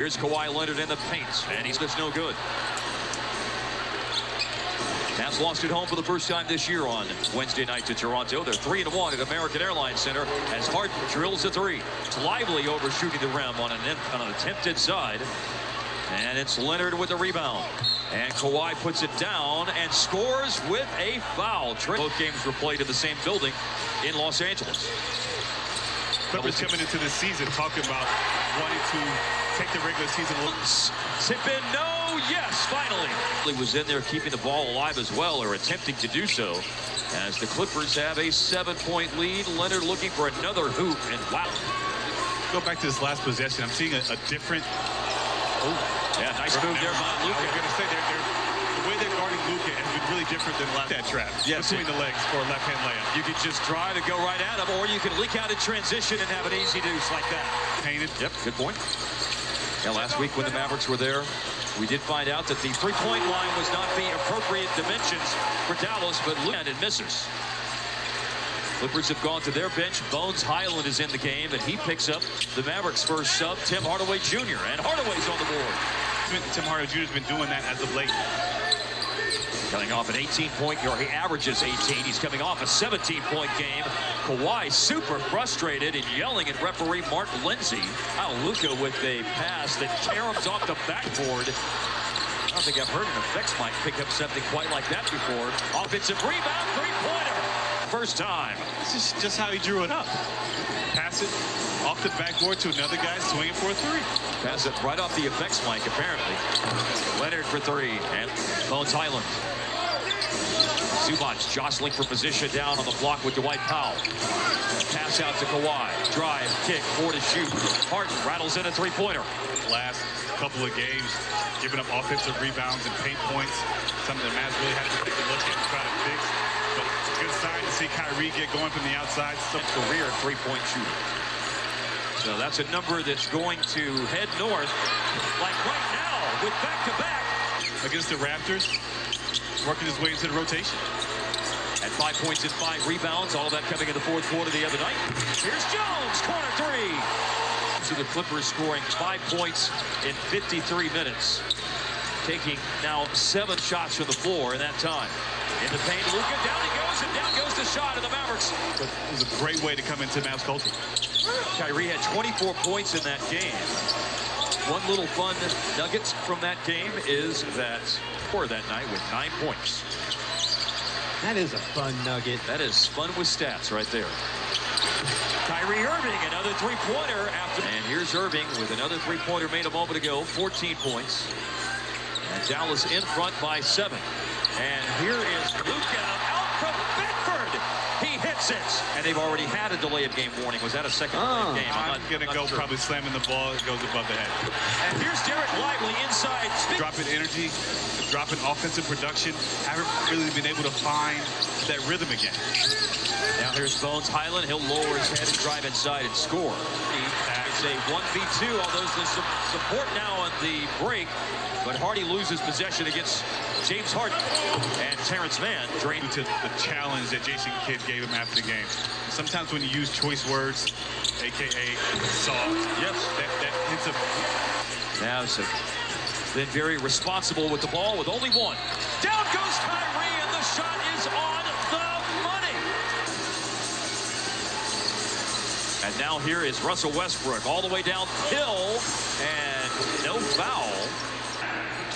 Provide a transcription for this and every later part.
Here's Kawhi Leonard in the paint, and he's just no good. Mavs lost at home for the first time this year on Wednesday night to Toronto. They're 3-1 at American Airlines Center as Harden drills a three. It's Lively overshooting the rim on an attempted side. And it's Leonard with the rebound. And Kawhi puts it down and scores with a foul. Both games were played in the same building in Los Angeles. Clippers coming into this season talking about wanting to take the regular season. Zip in, no, yes, finally. He was in there keeping the ball alive as well, or attempting to do so, as the Clippers have a 7-point lead. Leonard looking for another hoop, and wow. Go back to this last possession. I'm seeing a different. Oh, yeah, nice move there by Luka. I was going to say, the way they're guarding Luka has been really different than last. That trap, yes, between the legs for a left-hand layup. You can just drive and go right at him, or you can leak out in transition and have an easy deuce like that. Painted. Yep, good point. Yeah, last week when the Mavericks were there, we did find out that the three-point line was not the appropriate dimensions for Dallas, but Luka and misses. Clippers have gone to their bench. Bones Highland is in the game, and he picks up the Mavericks' first sub, Tim Hardaway Jr., and Hardaway's on the board. Tim Hardaway Jr. has been doing that as of late. Coming off an 18-point game, he averages 18. He's coming off a 17-point game. Kawhi super frustrated and yelling at referee Mark Lindsay. Now Luka with a pass that caroms off the backboard. I don't think I've heard an effects mic pick up something quite like that before. Offensive rebound, three-pointer. First time. This is just how he drew it up. Pass it off the backboard to another guy swinging for a three. Pass it right off the effects mic, apparently. Leonard for three, and Bones Highland. Zubac jostling for position down on the block with Dwight Powell. Pass out to Kawhi. Drive, kick, 4 to shoot. Harden rattles in a three-pointer. Last couple of games, giving up offensive rebounds and paint points. Something that Mavs really had to take a look at and try to fix. But it's a good sign to see Kyrie get going from the outside. Some career three-point shooter. So that's a number that's going to head north, like right now, with back-to-back. Against the Raptors, working his way into the rotation. At 5 points and 5 rebounds, all that coming in the fourth quarter the other night. Here's Jones, corner three. So the Clippers scoring 5 points in 53 minutes. Taking now 7 shots from the floor in that time. In the paint, Luka, down he goes, and down goes the shot of the Mavericks. It was a great way to come into Mavs culture. Kyrie had 24 points in that game. One little fun nugget from that game is that score that night with 9 points. That is a fun nugget. That is fun with stats right there. Kyrie Irving, another three-pointer after. And here's Irving with another three-pointer made a moment ago, 14 points. And Dallas in front by 7. And here is Luka out from Bedford. He hits it. And they've already had a delay of game warning. Was that a second delay of game? I'm going to go sure. Probably slamming the ball. It goes above the head. And here's Derek Lively inside. Dropping energy, dropping offensive production. Haven't really been able to find that rhythm again. Now here's Bones Highland. He'll lower his head and drive inside and score. It's a 1v2, although there's some support now on the break. But Hardy loses possession against James Harden. And Terrence Mann drained to the challenge that Jason Kidd gave him after the game. Sometimes when you use choice words, a.k.a. soft, yes, that hits a... Mavs have been very responsible with the ball with only one. Down goes Kyrie, and the shot is on the money. And now here is Russell Westbrook all the way downhill, and no foul.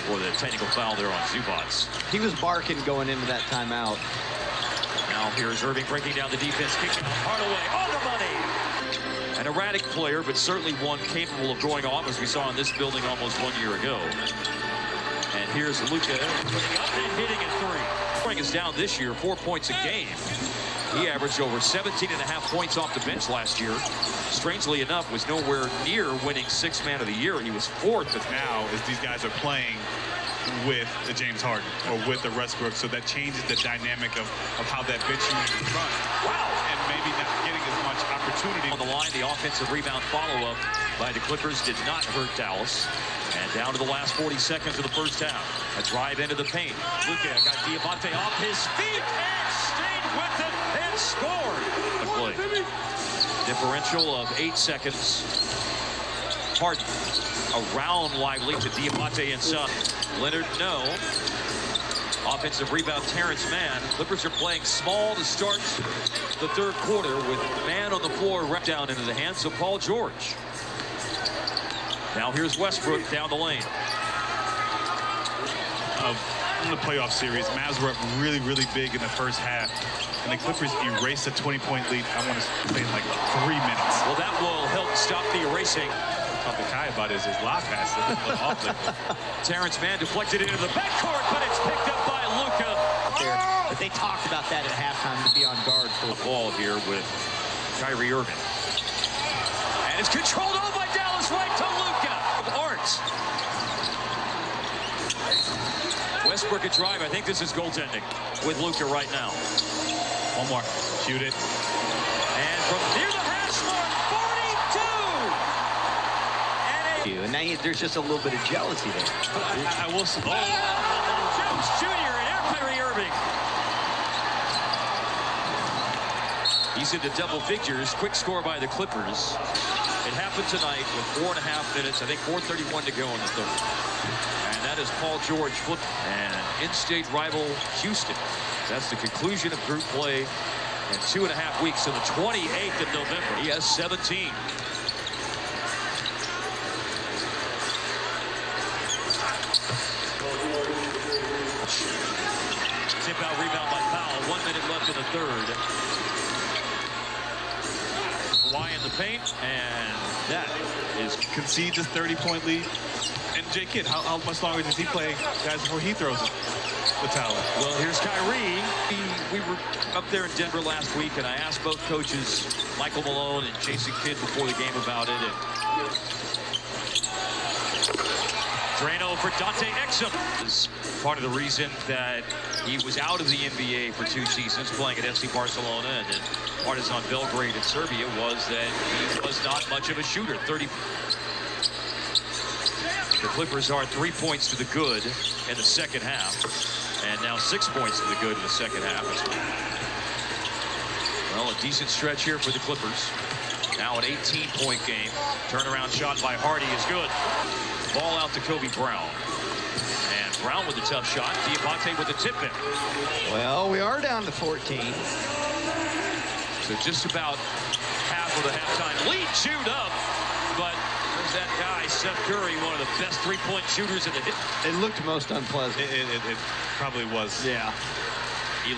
For the technical foul there on Zubac. He was barking going into that timeout. Now here's Irving breaking down the defense, kicking out Hardaway on the money. An erratic player, but certainly one capable of going off, as we saw in this building almost 1 year ago. And here's Luka putting up and hitting a three. Scoring is down this year, 4 points a game. He averaged over 17.5 points off the bench last year. Strangely enough, was nowhere near winning 6th Man of the Year. He was 4th. Now, as these guys are playing with the James Harden or with the Westbrook, so that changes the dynamic of how that bench unit is run. Wow! And maybe not getting as much opportunity. On the line, the offensive rebound follow-up by the Clippers did not hurt Dallas. And down to the last 40 seconds of the first half. A drive into the paint. Luka got Diamante off his feet and stayed with it and scored. A play. Differential of 8 seconds. Harden around Lively to Diamante inside. Leonard, no. Offensive rebound, Terrence Mann. Clippers are playing small to start the third quarter with man on the floor right down into the hands of Paul George. Now here's Westbrook down the lane. In the playoff series, Mavs were up really, really big in the first half, and the Clippers erased a 20-point lead. I want to say in like 3 minutes. Well, that will help stop the erasing. Talk to Kai about his lob pass. Terrence Mann deflected into the backcourt, but it's picked up by LUKA. But they talked about that at halftime to be on guard for The ball here with Kyrie Irving. And it's controlled over by Dallas, right to LUKA. Arts. Westbrook a drive. I think this is goaltending with LUKA right now. One more. Shoot it. And from near the hash mark, 42. and now there's just a little bit of jealousy there. I will say. Jones Jr. and Kyrie Irving. He's into double figures. Quick score by the Clippers. It happened tonight with 4.5 minutes. I think 4:31 to go in the third. And that is Paul George flip. And in-state rival Houston. That's the conclusion of group play in 2.5 weeks on the 28th of November. He has 17. Tip out rebound by Powell. 1 minute left in the third. Kawhi in the paint, and that is Concedes his 30-point lead. And J. Kidd, how much longer does he play, guys, before he throws the towel? well. Here's Kyrie. We were up there in Denver last week, and I asked both coaches, Michael Malone and Jason Kidd, before the game about it. And Drano for Dante Exum is part of the reason that he was out of the NBA for 2 seasons, playing at FC Barcelona and then Partizan Belgrade in Serbia, was that he was not much of a shooter. 30. The Clippers are 3 points to the good in the second half, and now 6 points to the good in the second half. Well, a decent stretch here for the Clippers. Now an 18-point game. Turnaround shot by Hardy is good. Ball out to Kobe Brown. And Brown with a tough shot. Diamante with a tip in. Well, we are down to 14. So just about half of the halftime lead chewed up. But there's that guy, Seth Curry, one of the best three-point shooters in the hit. It looked most unpleasant. It probably was. Yeah.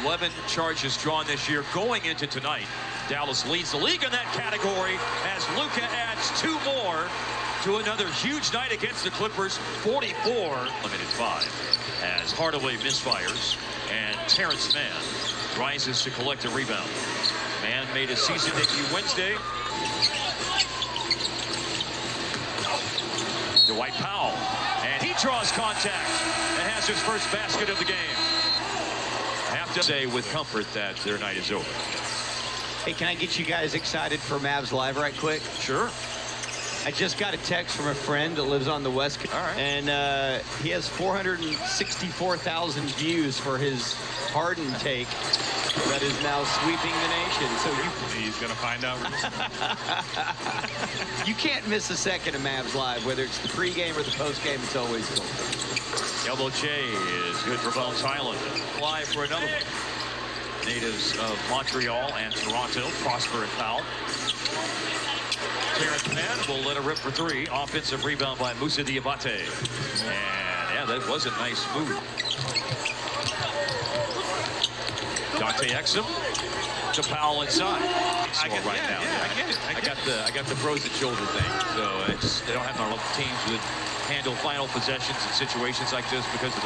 11 charges drawn this year. Going into tonight, Dallas leads the league in that category as LUKA adds 2 more to another huge night against the Clippers. 44, limited 5, as Hardaway misfires and Terrence Mann rises to collect a rebound. Mann made a season debut Wednesday. Dwight Powell, and he draws contact and has his first basket of the game. I have to say with comfort that their night is over. Hey, can I get you guys excited for Mavs Live right quick? Sure. I just got a text from a friend that lives on the West Coast. All right. And he has 464,000 views for his Harden take that is now sweeping the nation. So He's going to find out. you can't miss a second of Mavs Live, whether it's the pregame or the postgame. It's always cool. Elbow Che is good for Bones Highland. Live for another one. Natives of Montreal and Toronto, Prosper and Powell. Terrence Mann will let it rip for 3. Offensive rebound by Moussa Diabate. And yeah, that was a nice move. Dante Exum to Powell inside. I get it. I got the frozen shoulder thing. So they don't have normal teams that handle final possessions in situations like this because of the